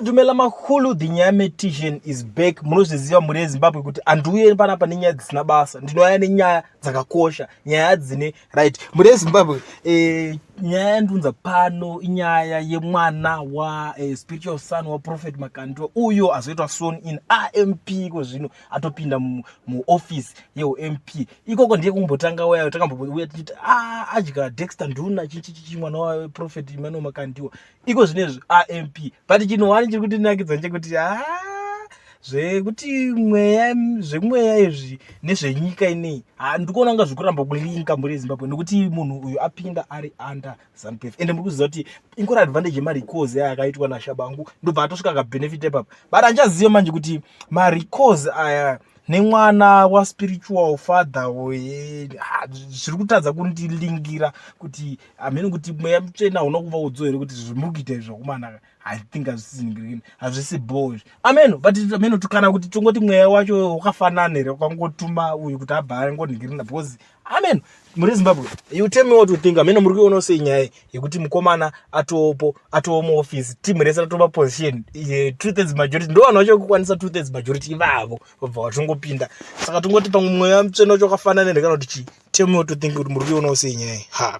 Dumela mahulu the nyametition is back. Munozviziva muri Zimbabwe kuti anduye panapa nenyaya dzisina basa. Ndinoya nenyaya dzakakosha, nyaya dzine right. Muri Zimbabwe nyaya ndunza pano inyaya yemwana wa spiritual son wa prophet Makandiwa uyo azoitwa sworn in MP kozvino atopinda mu office MP. Ikoko ndiye kumbotanga waya takambouya tichiti adya Dexter Nduna chichi mwana wa prophet Makandiwa. Iko zvinezvi MP. But chinohwani chiri kutinakidza chekuti zvekuti zvemweya izvi nezvenyika inei ndikuona nga zvikuramba kulinka muri Zimbabwe nekuti munhu uyu apinda ari under ZanuPf. Ende muri kuziva kuti ingori advantage yemarecords akaitwa naShabangu ndobva atosvika kabenefit epapa. But andichaziva manje kuti marecords aya nemwana wa spiritual father zviri kutadza kundilingira kuti amene kuti mweya mutsvena hauna kuva udzohere kuti zvimuri kuita zvakumanaka. I think hazvisi boy. Amen. But amen tukana kuti tongoti mweya wacho wakafanana here wakangotuma uyu kuti abhare ngoningirina because amen. Muri Zimbabwe, you tell me what you think. Amen muri kuona sei nyaya yekuti mukomana atowo mu office team resa toba position 2/3 majority ndo vanhu vacho kukwanisa 2/3 majority vavo vobva vachongopinda. Saka tongoti pamwe mweya mutsvena wacho wakafanana here kana kuti tell me what you think kuti muri kuona sei nyaya.